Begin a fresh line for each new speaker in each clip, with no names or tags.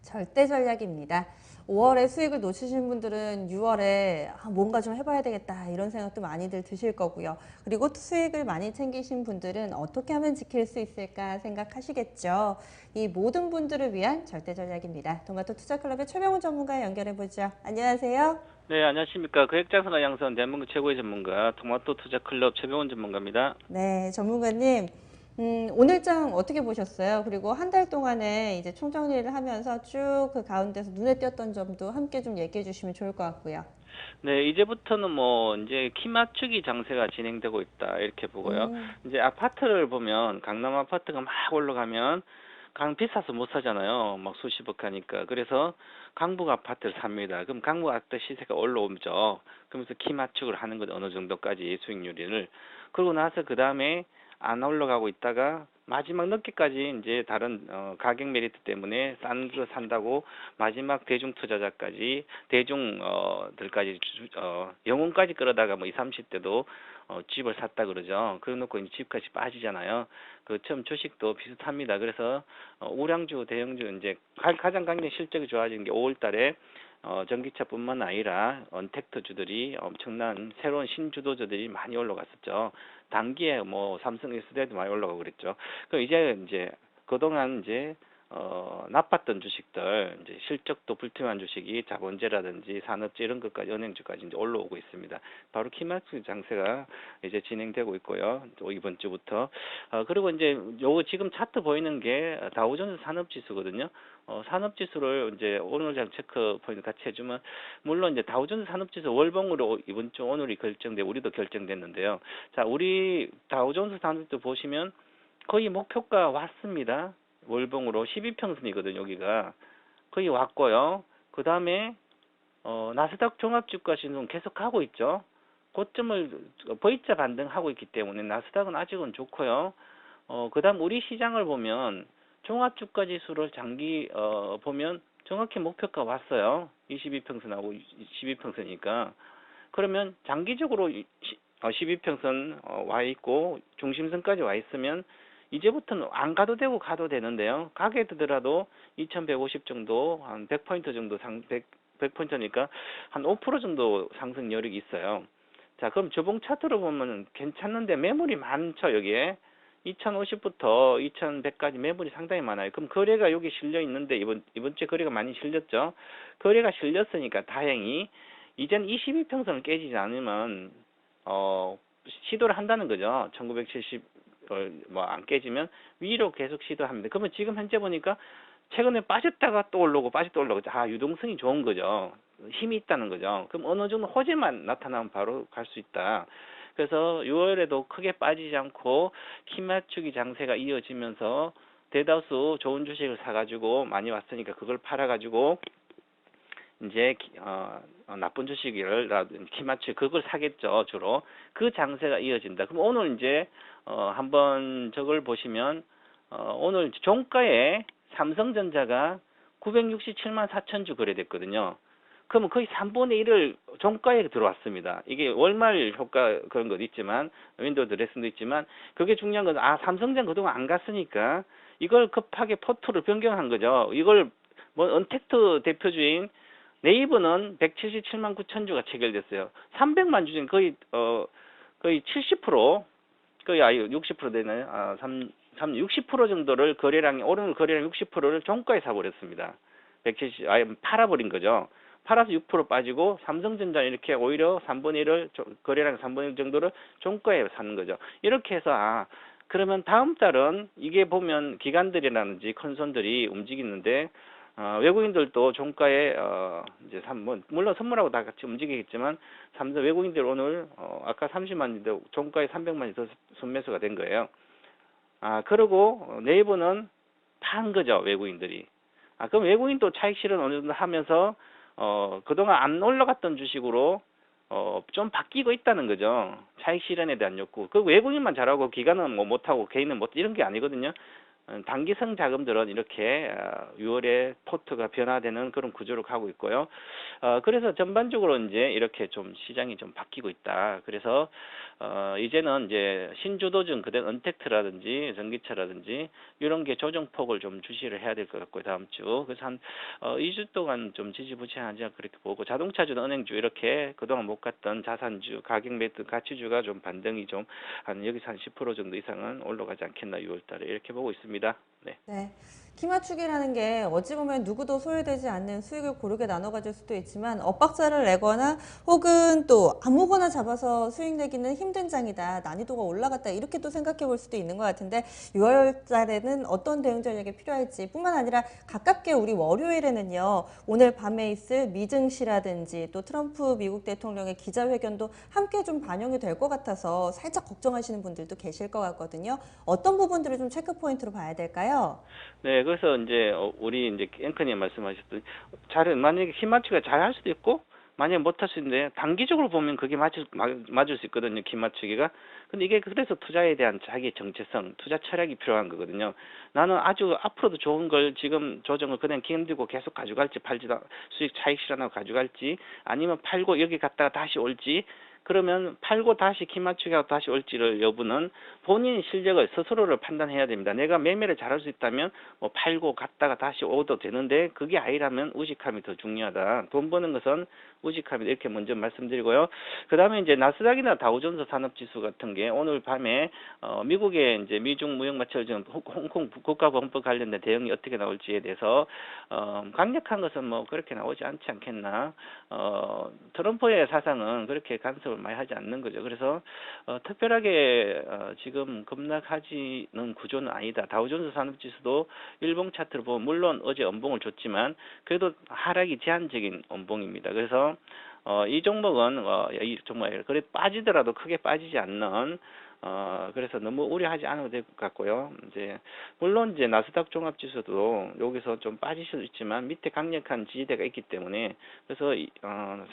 절대 전략입니다. 5월에 수익을 놓치신 분들은 6월에 뭔가 좀 해봐야 되겠다 이런 생각도 많이들 드실 거고요. 그리고 수익을 많이 챙기신 분들은 어떻게 하면 지킬 수 있을까 생각하시겠죠. 이 모든 분들을 위한 절대 전략입니다. 동아토 투자클럽의 최병훈 전문가 연결해 보죠. 안녕하세요.
네, 안녕하십니까. 거액자산가 양선 대한민국 최고의 전문가 토마토 투자 클럽 최병원 전문가입니다.
네, 전문가님. 오늘장 어떻게 보셨어요? 그리고 한 달 동안에 이제 총정리를 하면서 쭉 그 가운데서 눈에 띄었던 점도 함께 좀 얘기해 주시면 좋을 것 같고요.
네, 이제부터는 뭐 이제 키 맞추기 장세가 진행되고 있다 이렇게 보고요.
음,
이제 아파트를 보면 강남 아파트가 막 올라가면 강 비싸서 못 사잖아요. 막 수십억 하니까. 그래서 강북 아파트를 삽니다. 그럼 강북 아파트 시세가 올라오죠. 그러면서 키 맞추기를 하는 거죠. 어느 정도까지 수익률을. 그러고 나서 그 다음에 안 올라가고 있다가 마지막 늦게까지 이제 다른 가격 메리트 때문에 싼 거 산다고 마지막 대중 투자자까지 대중들까지 영혼까지 끌어다가 뭐 20, 30대도 집을 샀다 그러죠. 그래 놓고 이제 집까지 빠지잖아요. 그 처음 주식도 비슷합니다. 그래서 우량주, 대형주 이제 가장 강력 실적이 좋아지는 게 5월 달에 전기차뿐만 아니라 언택트주들이 엄청난 새로운 신주도주들이 많이 올라갔었죠. 단기에 뭐 삼성 SDI도 많이 올라가고 그랬죠. 그 이제 그동안 이제 나빴던 주식들, 이제 실적도 불투명한 주식이 자본재라든지 산업재 이런 것까지 은행주까지 이제 올라오고 있습니다. 바로 키마트 장세가 이제 진행되고 있고요. 또 이번 주부터. 그리고 이제 요 지금 차트 보이는 게 다우존스 산업지수거든요. 산업지수를 이제 오늘 장 체크 포인트 같이 해주면, 물론 이제 다우존스 산업지수 월봉으로 이번 주 오늘이 결정돼, 우리도 결정됐는데요. 자, 우리 다우존스 산업지수 보시면 거의 목표가 왔습니다. 월봉으로 12평선이거든요, 여기가. 거의 왔고요. 그 다음에, 나스닥 종합주가지수는 계속 가고 있죠. 고점을 V자 반등하고 있기 때문에 나스닥은 아직은 좋고요. 그 다음 우리 시장을 보면 종합주가지수를 장기, 보면 정확히 목표가 왔어요. 22평선하고 12평선이니까. 그러면 장기적으로 12평선 와 있고 중심선까지 와 있으면 이제부터는 안 가도 되고 가도 되는데요. 가게 되더라도 2150 정도, 한 100포인트 정도 100포인트니까 한 5% 정도 상승 여력이 있어요. 자, 그럼 저봉 차트로 보면 괜찮은데 매물이 많죠, 여기에. 2050부터 2100까지 매물이 상당히 많아요. 그럼 거래가 여기 실려 있는데 이번 주에 거래가 많이 실렸죠. 거래가 실렸으니까 다행히 이젠 22평선을 깨지지 않으면 시도를 한다는 거죠. 1970 뭐 안 깨지면 위로 계속 시도합니다. 그러면 지금 현재 보니까 최근에 빠졌다가 또 올라오고 빠졌다 또 올라오고, 유동성이 좋은 거죠. 힘이 있다는 거죠. 그럼 어느 정도 호재만 나타나면 바로 갈 수 있다. 그래서 6월에도 크게 빠지지 않고 키 맞추기 장세가 이어지면서 대다수 좋은 주식을 사가지고 많이 왔으니까 그걸 팔아가지고 이제 나쁜 주식을 키맞추 그걸 사겠죠, 주로. 그 장세가 이어진다. 그럼 오늘 이제 한번 저걸 보시면 오늘 종가에 삼성전자가 967만 4천 주 거래됐거든요. 그러면 거의 3분의 1을 종가에 들어왔습니다. 이게 월말 효과 그런 것도 있지만 윈도우 드레스도 있지만, 그게 중요한 건 삼성전 그동안 안 갔으니까 이걸 급하게 포트를 변경한 거죠. 이걸 뭐 언택트 대표주인 네이버는 177만 9천 주가 체결됐어요. 300만 주 중에 거의 70%, 거의 60% 되나요? 60% 정도를 오늘 거래량 60%를 종가에 사버렸습니다. 170, 팔아버린 거죠. 팔아서 6% 빠지고 삼성전자 이렇게 오히려 3분의 1을 거래량 3분의 1 정도를 종가에 사는 거죠. 이렇게 해서 그러면 다음 달은 이게 보면 기관들이라든지 컨손들이 움직이는데, 외국인들도 종가에 이제 물론 선물하고 다 같이 움직이겠지만 삼성 외국인들 오늘 아까 30만인데 종가에 300만이 더 순매수가 된 거예요. 그리고 네이버는 판 거죠, 외국인들이. 그럼 외국인도 차익 실현 어느 정도 하면서 그동안 안 올라갔던 주식으로 좀 바뀌고 있다는 거죠. 차익 실현에 대한 욕구. 그 외국인만 잘하고 기관은 뭐 못하고 개인은 못, 이런 게 아니거든요. 단기성 자금들은 이렇게 6월에 포트가 변화되는 그런 구조로 가고 있고요. 그래서 전반적으로 이제 이렇게 좀 시장이 좀 바뀌고 있다. 그래서 이제는 이제 신주도중 그대로 언택트라든지 전기차라든지 이런 게 조정폭을 좀 주시를 해야 될 것 같고요. 다음 주. 그래서 한 2주 동안 좀 지지부진하지 않을까 그렇게 보고, 자동차주는 은행주 이렇게 그동안 못 갔던 자산주, 가격 매트 가치주가 좀 반등이 좀 여기서 한 10% 정도 이상은 올라가지 않겠나 6월 달에 이렇게 보고 있습니다. 네.
네. 키 맞추기라는 게 어찌 보면 누구도 소외되지 않는 수익을 고르게 나눠 가질 수도 있지만 엇박자를 내거나 혹은 또 아무거나 잡아서 수익 내기는 힘든 장이다. 난이도가 올라갔다. 이렇게 또 생각해 볼 수도 있는 것 같은데 6월 달에는 어떤 대응 전략이 필요할지 뿐만 아니라 가깝게 우리 월요일에는요. 오늘 밤에 있을 미증시라든지 또 트럼프 미국 대통령의 기자회견도 함께 좀 반영이 될 것 같아서 살짝 걱정하시는 분들도 계실 것 같거든요. 어떤 부분들을 좀 체크 포인트로 봐야 될까요?
네, 그래서 이제 우리 이제 앵커님 말씀하셨던 만약에 힘 맞추기가 잘할 수도 있고 만약에 못할 수 있는데 단기적으로 보면 그게 맞을 수 있거든요, 키 맞추기가. 근데 이게 그래서 투자에 대한 자기 정체성, 투자 철학이 필요한 거거든요. 나는 아주 앞으로도 좋은 걸 지금 조정을 그냥 견디고 계속 가져갈지, 팔지도 수익 차익 실현하고 가져갈지, 아니면 팔고 여기 갔다가 다시 올지. 그러면 팔고 다시 키 맞추기하고 다시 올지를 여부는 본인 실력을 스스로를 판단해야 됩니다. 내가 매매를 잘할 수 있다면 뭐 팔고 갔다가 다시 오도 되는데, 그게 아니라면 우직함이 더 중요하다. 돈 버는 것은 우직함이다. 이렇게 먼저 말씀드리고요. 그 다음에 이제 나스닥이나 다우존스 산업지수 같은 게 오늘 밤에 미국의 이제 미중 무역 마찰 홍콩 국가보안법 관련된 대응이 어떻게 나올지에 대해서 강력한 것은 뭐 그렇게 나오지 않지 않겠나. 트럼프의 사상은 그렇게 간섭을 많이 하지 않는 거죠. 그래서 특별하게 지금 급락하지는 구조는 아니다. 다우존스 산업지수도 일봉 차트를 보면 물론 어제 연봉을 줬지만 그래도 하락이 제한적인 연봉입니다. 그래서 이 종목은 이 종목 그래 빠지더라도 크게 빠지지 않는, 그래서 너무 우려하지 않아도 될 것 같고요. 이제 물론 이제 나스닥 종합지수도 여기서 좀 빠질 수도 있지만 밑에 강력한 지지대가 있기 때문에, 그래서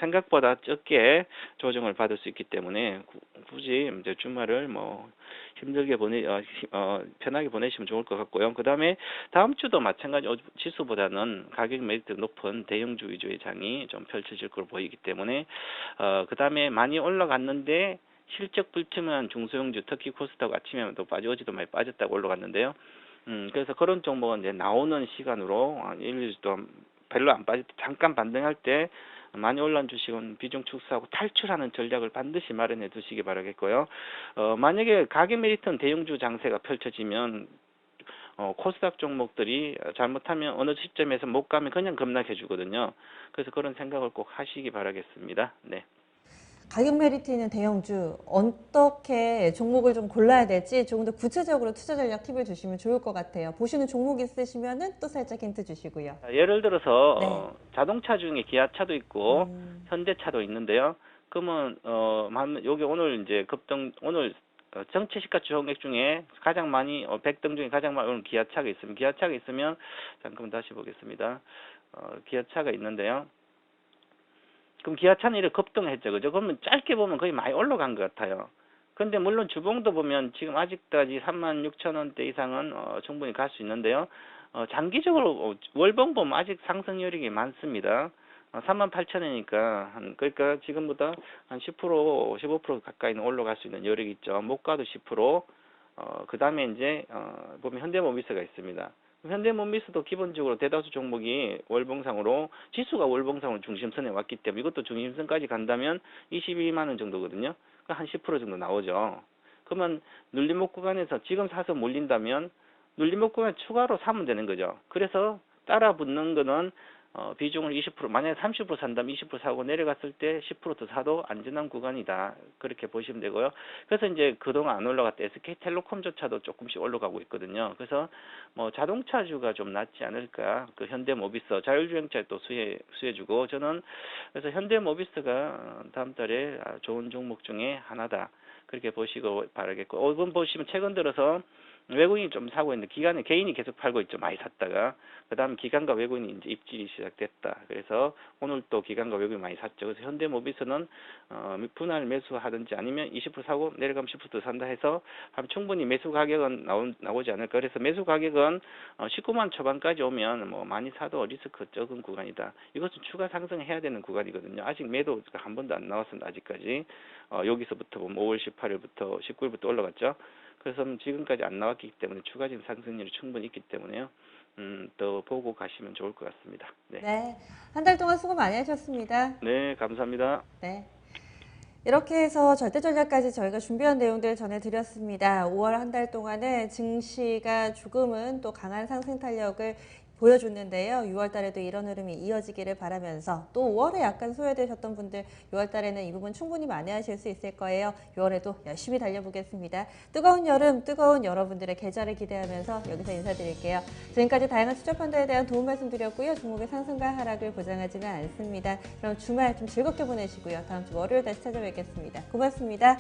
생각보다 적게 조정을 받을 수 있기 때문에 굳이 이제 주말을 뭐 힘들게 편하게 보내시면 좋을 것 같고요. 그 다음에 다음 주도 마찬가지 지수보다는 가격 메리트 높은 대형주 위주의 장이 좀 펼쳐질 걸로 보이기 때문에, 그 다음에 많이 올라갔는데 실적 불투명한 중소형주, 특히 코스닥 아침에 또 어제도 많이 빠졌다고 올라갔는데요. 그래서 그런 종목은 이제 나오는 시간으로 일주일 동안 별로 안 빠질 때, 잠깐 반등할 때 많이 올라온 주식은 비중 축소하고 탈출하는 전략을 반드시 마련해 두시기 바라겠고요. 만약에 가격 메리트는 대형주 장세가 펼쳐지면 코스닥 종목들이 잘못하면 어느 시점에서 못 가면 그냥 급락해 주거든요. 그래서 그런 생각을 꼭 하시기 바라겠습니다. 네.
가격 메리트 있는 대형주 어떻게 종목을 좀 골라야 될지 조금 더 구체적으로 투자 전략 팁을 주시면 좋을 것 같아요. 보시는 종목 있으시면은 또 살짝 힌트 주시고요.
예를 들어서
네.
자동차 중에 기아차도 있고
음,
현대차도 있는데요. 그러면 여기 오늘 이제 오늘 정치 시가총액 중에 가장 많이 100등 중에 가장 많이 오늘 기아차가 있으면, 잠깐만 다시 보겠습니다. 기아차가 있는데요. 그럼 기아차는 이렇게 급등했죠, 그죠? 그러면 짧게 보면 거의 많이 올라간 것 같아요. 근데 물론 주봉도 보면 지금 아직까지 36,000원대 이상은 충분히 갈 수 있는데요. 장기적으로 월봉 보면 아직 상승 여력이 많습니다. 38,000원이니까 그러니까 지금보다 한 10%, 15% 가까이는 올라갈 수 있는 여력이 있죠. 못 가도 10%. 그 다음에 이제 보면 현대모비스가 있습니다. 현대모비스도 기본적으로 대다수 종목이 월봉상으로, 지수가 월봉상으로 중심선에 왔기 때문에 이것도 중심선까지 간다면 22만 원 정도거든요. 한 10% 정도 나오죠. 그러면 눌림목 구간에서 지금 사서 몰린다면 눌림목 구간에 추가로 사면 되는 거죠. 그래서 따라 붙는 거는 비중을 20%, 만약에 30% 산다면 20% 사고 내려갔을 때 10%더 사도 안전한 구간이다. 그렇게 보시면 되고요. 그래서 이제 그동안 안 올라갔다 SK텔레콤조차도 조금씩 올라가고 있거든요. 그래서 뭐 자동차주가 좀 낫지 않을까. 그 현대모비스, 자율주행차 또 수혜주고, 저는 그래서 현대모비스가 다음 달에 좋은 종목 중에 하나다. 그렇게 보시고 바라겠고, 이번 보시면 최근 들어서 외국인이 좀 사고 있는데 기관에 개인이 계속 팔고 있죠. 많이 샀다가. 그다음 기관과 외국인이 이제 입질이 시작됐다. 그래서 오늘 또 기관과 외국인이 많이 샀죠. 그래서 현대모비스는 분할 매수하든지 아니면 20% 사고 내려가면 10% 산다 해서 충분히 매수 가격은 나오지 않을까. 그래서 매수 가격은 19만 초반까지 오면 뭐 많이 사도 리스크 적은 구간이다. 이것은 추가 상승해야 되는 구간이거든요. 아직 매도가 한 번도 안 나왔습니다. 아직까지. 여기서부터 보면 5월 18일부터 19일부터 올라갔죠. 그래서 지금까지 안 나왔기 때문에 추가적인 상승률이 충분히 있기 때문에요. 더 보고 가시면 좋을 것 같습니다. 네.
네. 한 달 동안 수고 많이 하셨습니다.
네, 감사합니다.
네. 이렇게 해서 절대전략까지 저희가 준비한 내용들 전해드렸습니다. 5월 한 달 동안은 증시가 조금은 또 강한 상승 탄력을 보여줬는데요. 6월 달에도 이런 흐름이 이어지기를 바라면서 또 5월에 약간 소외되셨던 분들 6월 달에는 이 부분 충분히 만회하실 수 있을 거예요. 6월에도 열심히 달려보겠습니다. 뜨거운 여름, 뜨거운 여러분들의 계절을 기대하면서 여기서 인사드릴게요. 지금까지 다양한 투자 펀드에 대한 도움 말씀드렸고요. 종목의 상승과 하락을 보장하지는 않습니다. 그럼 주말 좀 즐겁게 보내시고요. 다음 주 월요일 다시 찾아뵙겠습니다. 고맙습니다.